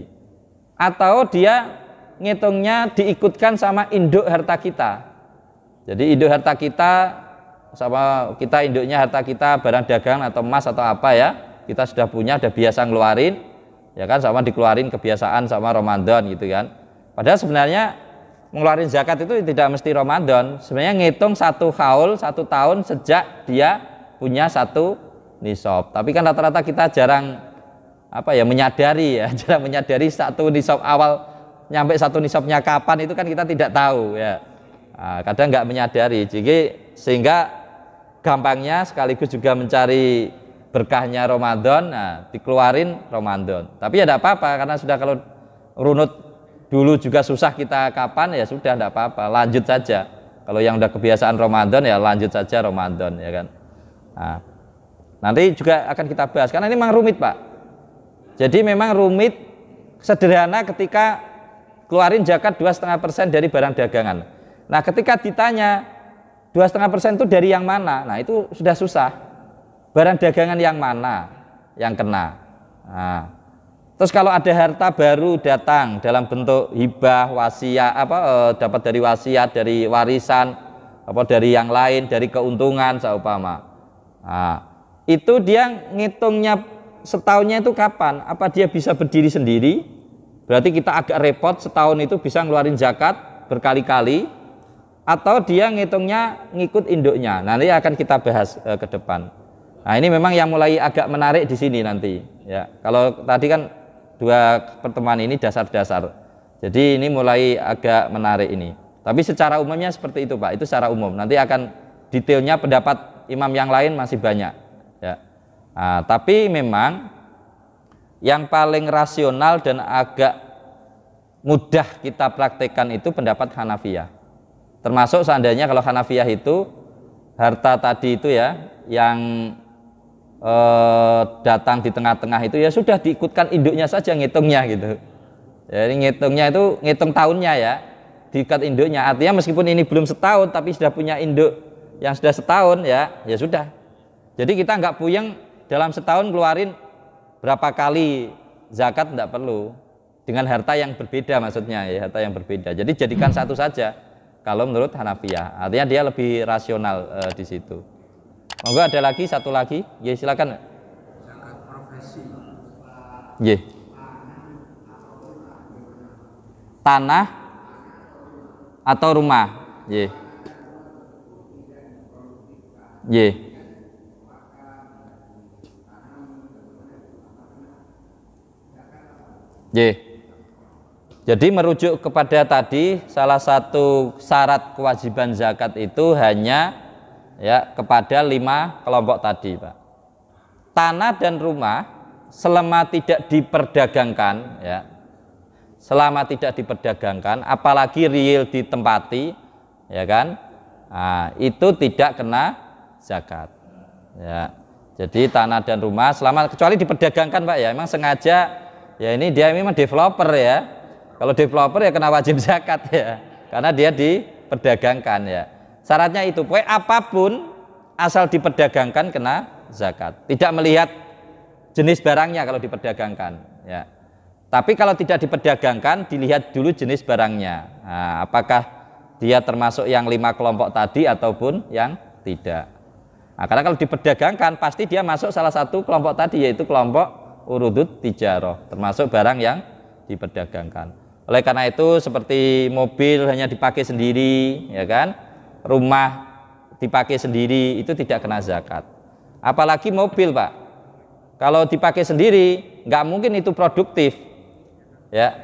Atau dia ngitungnya diikutkan sama induk harta kita. Jadi induk harta kita sama kita, induknya harta kita barang dagang atau emas atau apa ya, kita sudah punya, udah biasa ngeluarin, ya kan, sama dikeluarin kebiasaan sama Ramadan gitu kan. Padahal sebenarnya mengeluarin zakat itu tidak mesti Ramadan. Sebenarnya ngitung 1 haul, 1 tahun sejak dia punya 1 nisab. Tapi kan rata-rata kita jarang menyadari ya, jarang menyadari 1 nisab awal nyampe 1 nisabnya kapan itu kan kita tidak tahu ya. Nah, kadang nggak menyadari, jadi sehingga gampangnya sekaligus juga mencari berkahnya Ramadan, nah dikeluarin Ramadan. Tapi ya tidak apa-apa, karena sudah kalau runut dulu juga susah kita kapan, ya sudah tidak apa-apa, lanjut saja. Kalau yang udah kebiasaan Ramadan ya lanjut saja Ramadan ya kan. Nah, nanti juga akan kita bahas karena ini memang rumit Pak. Jadi memang rumit, sederhana ketika keluarin zakat 2,5% dari barang dagangan. Nah ketika ditanya 2,5% itu dari yang mana, nah itu sudah susah. Barang dagangan yang mana yang kena. Nah, terus kalau ada harta baru datang dalam bentuk hibah, wasiat, dapat dari wasiat, dari warisan, dari yang lain, dari keuntungan seumpama. Nah, itu dia ngitungnya setahunnya itu kapan? Apa dia bisa berdiri sendiri? Berarti kita agak repot, setahun itu bisa ngeluarin zakat berkali-kali, atau dia ngitungnya ngikut induknya. Nanti akan kita bahas ke depan. Nah ini memang yang mulai agak menarik di sini nanti. Ya, kalau tadi kan 2 pertemuan ini dasar-dasar. Jadi ini mulai agak menarik ini. Tapi secara umumnya seperti itu Pak. Itu secara umum. Nanti akan detailnya pendapat imam yang lain masih banyak. Ya. Nah, tapi memang yang paling rasional dan agak mudah kita praktekkan itu pendapat Hanafiyah. Termasuk seandainya kalau Hanafiyah itu harta tadi itu ya yang datang di tengah-tengah itu ya sudah diikutkan induknya saja ngitungnya gitu. Jadi ngitungnya itu ngitung tahunnya ya, diikat induknya. Artinya meskipun ini belum setahun tapi sudah punya induk yang sudah setahun ya, ya sudah. Jadi kita nggak puyeng dalam setahun keluarin berapa kali zakat, tidak perlu. Dengan harta yang berbeda maksudnya ya, harta yang berbeda. Jadi jadikan satu saja kalau menurut Hanafiyah. Artinya dia lebih rasional di situ. Monggo ada lagi satu lagi, ya silakan. Zakat profesi. Ya. Tanah atau rumah. Ya. Ya. Ya. Jadi merujuk kepada tadi salah satu syarat kewajiban zakat itu hanya ya kepada 5 kelompok tadi, Pak. Tanah dan rumah selama tidak diperdagangkan ya. Selama tidak diperdagangkan apalagi real ditempati ya kan? Nah, itu tidak kena zakat. Ya. Jadi tanah dan rumah selama kecuali diperdagangkan, Pak ya. Memang sengaja ya ini dia memang developer ya. Kalau developer ya kena wajib zakat ya, karena dia diperdagangkan ya. Syaratnya itu, pokoknya apapun asal diperdagangkan kena zakat. Tidak melihat jenis barangnya kalau diperdagangkan ya. Tapi kalau tidak diperdagangkan dilihat dulu jenis barangnya. Nah, apakah dia termasuk yang 5 kelompok tadi ataupun yang tidak. Nah, karena kalau diperdagangkan pasti dia masuk salah satu kelompok tadi yaitu kelompok urudut tijaroh, termasuk barang yang diperdagangkan. Oleh karena itu seperti mobil hanya dipakai sendiri, ya kan? Rumah dipakai sendiri itu tidak kena zakat. Apalagi mobil, Pak. Kalau dipakai sendiri, nggak mungkin itu produktif, ya.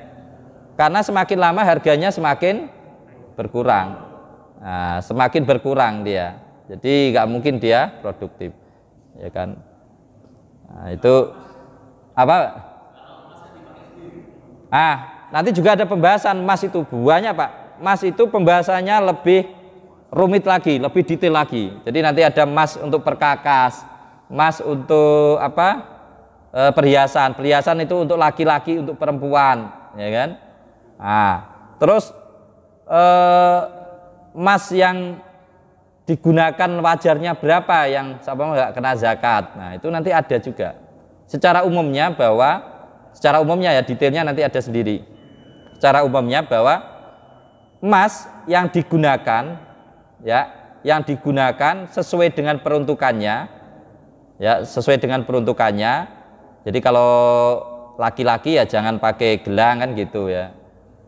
Karena semakin lama harganya semakin berkurang. Nah, semakin berkurang dia. Jadi nggak mungkin dia produktif, ya kan? Nah, itu apa? Nanti juga ada pembahasan emas itu banyak, Pak. Emas itu pembahasannya lebih rumit lagi, lebih detail lagi. Jadi nanti ada emas untuk perkakas, emas untuk apa? Perhiasan. Perhiasan itu untuk laki-laki, untuk perempuan, ya kan? Terus emas yang digunakan wajarnya berapa yang sama nggak kena zakat. Nah, itu nanti ada juga. Secara umumnya ya detailnya nanti ada sendiri. Secara umumnya bahwa emas yang digunakan ya, yang digunakan sesuai dengan peruntukannya ya, sesuai dengan peruntukannya. Jadi kalau laki-laki ya jangan pakai gelang kan gitu ya.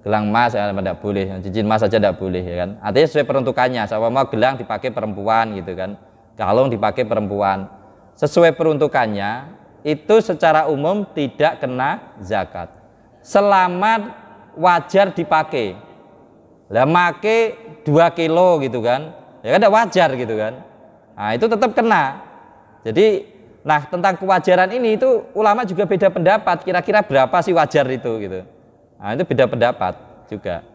Gelang emas ya tidak boleh, cincin emas saja tidak boleh ya kan. Artinya sesuai peruntukannya. Sama mau gelang dipakai perempuan gitu kan. Kalung dipakai perempuan. Sesuai peruntukannya itu secara umum tidak kena zakat. Selama wajar dipakai. Lah make 2 kilo gitu kan. Ya kan wajar gitu kan. Nah, itu tetap kena. Jadi, nah tentang kewajaran ini itu ulama juga beda pendapat. Kira-kira berapa sih wajar itu gitu. Nah, itu beda pendapat juga.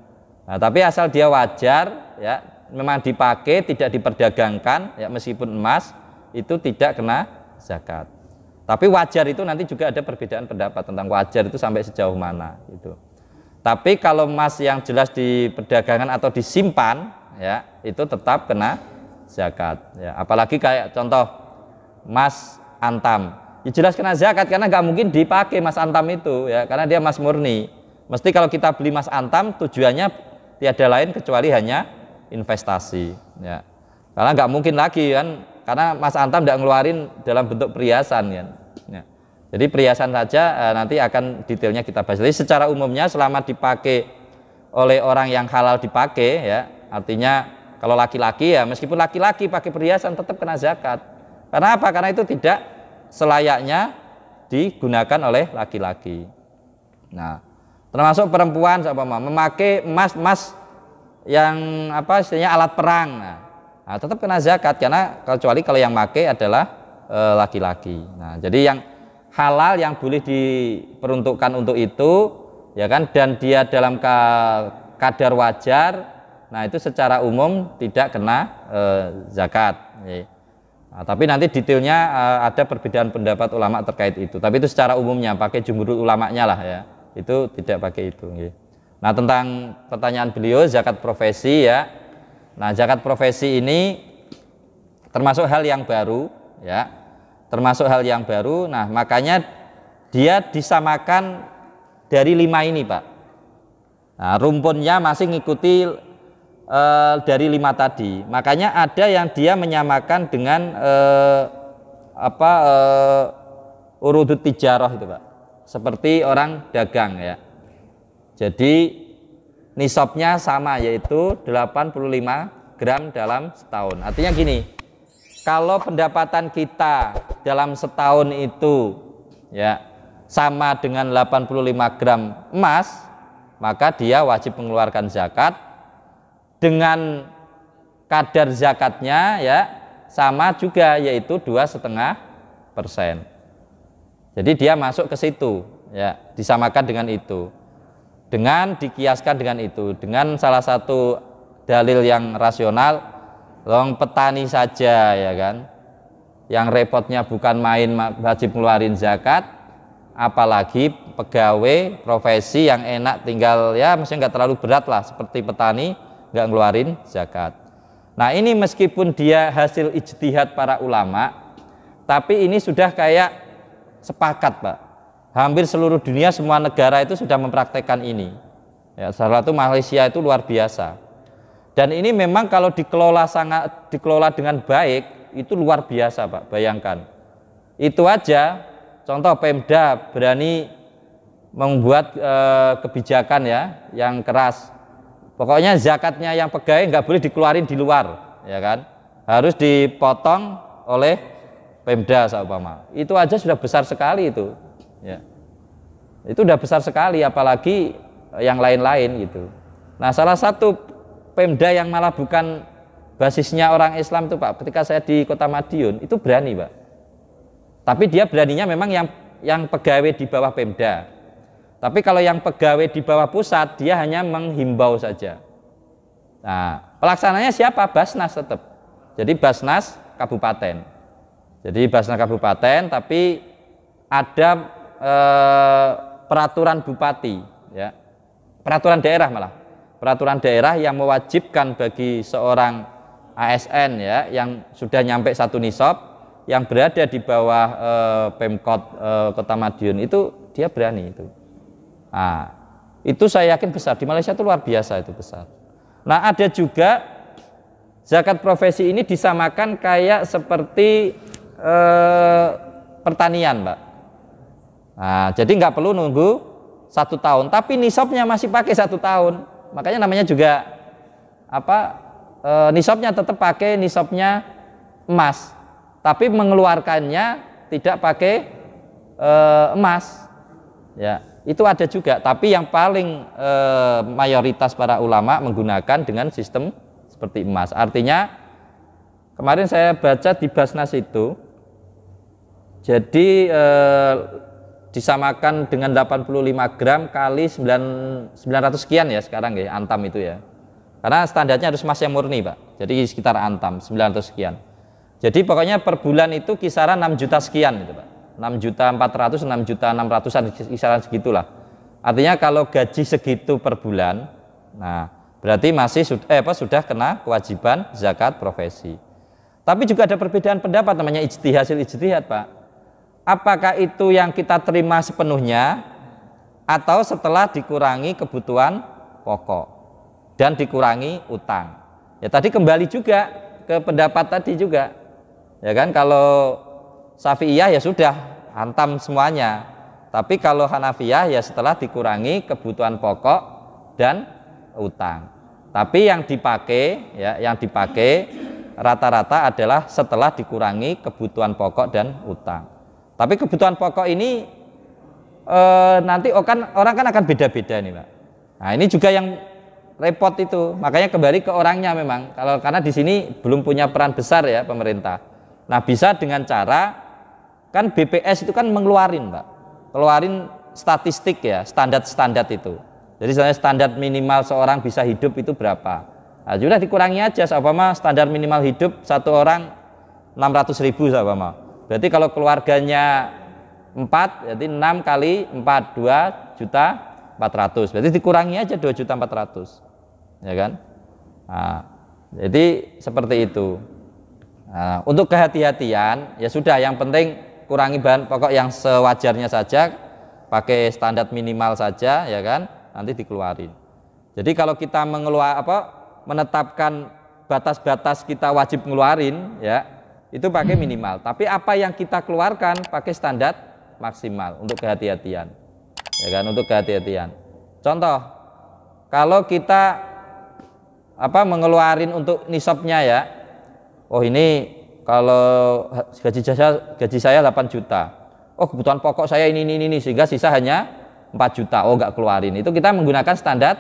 Nah, tapi asal dia wajar ya, memang dipakai, tidak diperdagangkan ya meskipun emas itu tidak kena zakat. Tapi wajar itu nanti juga ada perbedaan pendapat tentang wajar itu sampai sejauh mana gitu. Tapi kalau emas yang jelas diperdagangkan atau disimpan ya itu tetap kena zakat ya. Apalagi kayak contoh emas antam ya jelas kena zakat karena nggak mungkin dipakai emas antam itu ya, karena dia emas murni. Mesti kalau kita beli emas antam tujuannya tiada lain kecuali hanya investasi ya, karena nggak mungkin lagi kan, karena emas antam tidak ngeluarin dalam bentuk perhiasan kan ya. Jadi perhiasan saja nanti akan detailnya kita bahas. Jadi secara umumnya selama dipakai oleh orang yang halal dipakai ya, artinya kalau laki-laki ya meskipun laki-laki pakai perhiasan tetap kena zakat. Karena apa? Karena itu tidak selayaknya digunakan oleh laki-laki. Nah, termasuk perempuan sama memakai emas yang apa istilahnya alat perang. Nah, tetap kena zakat karena kecuali kalau yang pakai adalah laki-laki. Nah, jadi yang halal yang boleh diperuntukkan untuk itu, ya kan, dan dia dalam kadar wajar, nah itu secara umum tidak kena zakat. Nah, tapi nanti detailnya ada perbedaan pendapat ulama terkait itu. Tapi itu secara umumnya, pakai jumhur ulamanya lah ya, itu tidak pakai itu. Nah, tentang pertanyaan beliau zakat profesi ya. Nah, zakat profesi ini termasuk hal yang baru ya. Termasuk hal yang baru. Nah, makanya dia disamakan dari 5 ini, Pak. Nah, rumpunnya masih ngikuti dari 5 tadi. Makanya ada yang dia menyamakan dengan urudut tijarah itu, Pak. Seperti orang dagang ya. Jadi nisabnya sama, yaitu 85 gram dalam setahun. Artinya gini, kalau pendapatan kita dalam setahun itu ya sama dengan 85 gram emas, maka dia wajib mengeluarkan zakat dengan kadar zakatnya ya sama juga, yaitu 2,5%. Jadi dia masuk ke situ ya, disamakan dengan itu, dengan dikiaskan dengan itu, dengan salah satu dalil yang rasional. Long petani saja ya kan, yang repotnya bukan main wajib ngeluarin zakat, apalagi pegawai profesi yang enak tinggal ya maksudnya nggak terlalu berat lah seperti petani, nggak ngeluarin zakat. Nah, ini meskipun dia hasil ijtihad para ulama, tapi ini sudah kayak sepakat, Pak. Hampir seluruh dunia, semua negara itu sudah mempraktekkan ini ya, salah satu Malaysia itu luar biasa. Dan ini memang kalau dikelola dengan baik itu luar biasa, Pak. Bayangkan. Itu aja contoh Pemda berani membuat kebijakan ya yang keras. Pokoknya zakatnya yang pegawai nggak boleh dikeluarin di luar, ya kan? Harus dipotong oleh Pemda seumpama. Itu aja sudah besar sekali itu, ya. Itu udah besar sekali, apalagi yang lain-lain gitu. Nah, salah satu Pemda yang malah bukan basisnya orang Islam itu, Pak, ketika saya di Kota Madiun itu berani, Pak. Tapi dia beraninya memang yang pegawai di bawah Pemda. Tapi kalau yang pegawai di bawah pusat, dia hanya menghimbau saja. Nah, pelaksananya siapa? Basnas tetap. Jadi Basnas Kabupaten. Jadi Basnas Kabupaten, tapi ada peraturan bupati, ya, peraturan daerah malah. Peraturan daerah yang mewajibkan bagi seorang ASN ya yang sudah nyampe 1 nisab, yang berada di bawah Pemkot Kota Madiun, itu dia berani itu. Nah, itu saya yakin besar. Di Malaysia itu luar biasa, itu besar. Nah, ada juga zakat profesi ini disamakan kayak seperti pertanian, Pak. Nah, jadi nggak perlu nunggu 1 tahun, tapi nisabnya masih pakai 1 tahun. Makanya namanya juga nisabnya tetap pakai nisabnya emas, tapi mengeluarkannya tidak pakai emas. Ya, itu ada juga. Tapi yang paling mayoritas para ulama menggunakan dengan sistem seperti emas. Artinya kemarin saya baca di Basnas itu, jadi disamakan dengan 85 gram kali 900 sekian ya sekarang ya, antam itu ya. Karena standarnya harus emas yang murni, Pak. Jadi sekitar antam 900 sekian. Jadi pokoknya per bulan itu kisaran 6 juta sekian gitu, Pak. 6.400.000, 6.600.000-an kisaran segitulah. Artinya kalau gaji segitu per bulan, nah berarti masih sudah kena kewajiban zakat profesi. Tapi juga ada perbedaan pendapat, namanya hasil ijtihad, Pak. Apakah itu yang kita terima sepenuhnya atau setelah dikurangi kebutuhan pokok dan dikurangi utang? Ya tadi kembali juga ke pendapat tadi juga, ya kan? Kalau Syafi'iyah ya sudah hantam semuanya, tapi kalau Hanafiyah ya setelah dikurangi kebutuhan pokok dan utang. Tapi yang dipakai rata-rata adalah setelah dikurangi kebutuhan pokok dan utang. Tapi kebutuhan pokok ini nanti orang kan akan beda-beda nih, Pak. Nah, ini juga yang repot itu. Makanya kembali ke orangnya memang. Karena di sini belum punya peran besar ya pemerintah. Nah, bisa dengan cara kan BPS itu kan mengeluarin Pak, keluarin statistik ya, standar itu. Jadi misalnya standar minimal seorang bisa hidup itu berapa. Nah, sudah dikurangi aja, seumpama standar minimal hidup satu orang 600.000 seumpama. Berarti kalau keluarganya 4, jadi 6 kali 4, 2.400.000. Berarti dikurangi aja 2.400.000. Ya kan? Nah, jadi seperti itu. Nah, untuk kehati-hatian ya sudah, yang penting kurangi bahan pokok yang sewajarnya saja, pakai standar minimal saja, ya kan, nanti dikeluarin. Jadi kalau kita menetapkan batas-batas kita wajib ngeluarin ya, itu pakai minimal, tapi apa yang kita keluarkan pakai standar maksimal untuk kehati-hatian, ya kan, untuk kehati-hatian. Contoh, kalau kita mengeluarin untuk nisabnya ya, oh ini kalau gaji saya 8 juta, oh kebutuhan pokok saya ini sehingga sisa hanya 4 juta, oh nggak keluarin. Itu kita menggunakan standar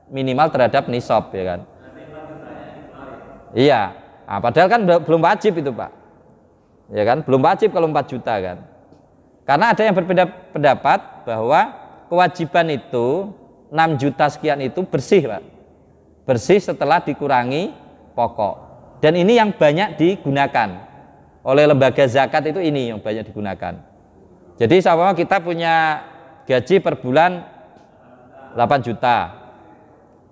minimal terhadap nisab, ya kan. Iya, nah, padahal kan belum wajib itu Pak, ya kan, belum wajib kalau 4 juta kan. Karena ada yang berbeda pendapat bahwa kewajiban itu 6 juta sekian itu bersih Pak, bersih setelah dikurangi pokok. Dan ini yang banyak digunakan oleh lembaga zakat, itu ini yang banyak digunakan. Jadi sama kita punya gaji per bulan 8 juta,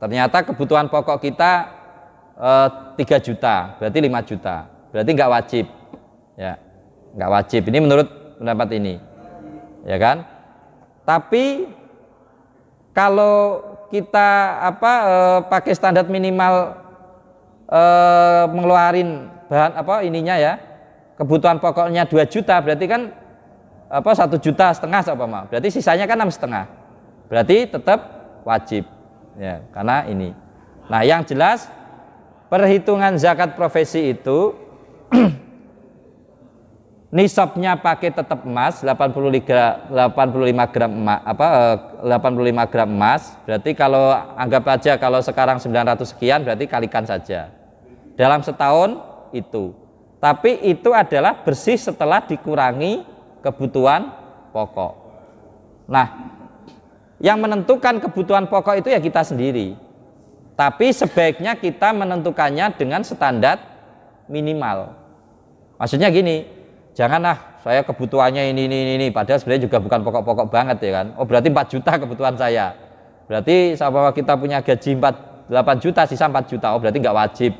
ternyata kebutuhan pokok kita 3 juta, berarti 5 juta, berarti nggak wajib, ya, nggak wajib. Ini menurut pendapat ini, ya kan. Tapi kalau kita pakai standar minimal mengeluarin bahan ininya ya, kebutuhan pokoknya 2 juta, berarti kan 1,5 juta sama, berarti sisanya kan 6,5, berarti tetap wajib ya, karena ini. Nah, yang jelas perhitungan zakat profesi itu nisabnya pakai tetap emas 85 gram emas, 85 gram emas. Berarti kalau anggap aja kalau sekarang 900 sekian, berarti kalikan saja dalam setahun itu. Tapi itu adalah bersih setelah dikurangi kebutuhan pokok. Nah, yang menentukan kebutuhan pokok itu ya kita sendiri. Tapi sebaiknya kita menentukannya dengan standar minimal. Maksudnya gini, janganlah saya kebutuhannya ini, padahal sebenarnya juga bukan pokok-pokok banget ya kan. Oh berarti 4 juta kebutuhan saya, berarti sama kita punya gaji 8 juta, sisa 4 juta, oh berarti nggak wajib.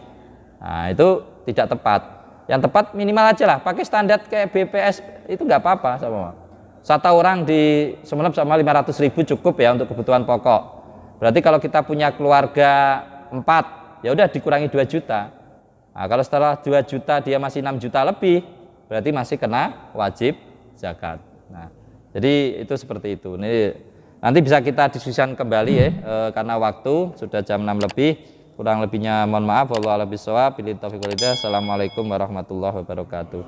Nah itu tidak tepat. Yang tepat minimal aja lah, pakai standar kayak BPS itu nggak apa-apa sama. Satu orang di Sumeneb sama 500.000 cukup ya untuk kebutuhan pokok. Berarti kalau kita punya keluarga 4, ya udah dikurangi 2 juta. Nah, kalau setelah 2 juta dia masih 6 juta lebih, berarti masih kena wajib zakat. Nah, jadi itu seperti itu. Ini nanti bisa kita diskusikan kembali ya, karena waktu sudah jam 6 lebih. Kurang lebihnya mohon maaf. Wallahu a'lam bishawab. Assalamualaikum warahmatullahi wabarakatuh.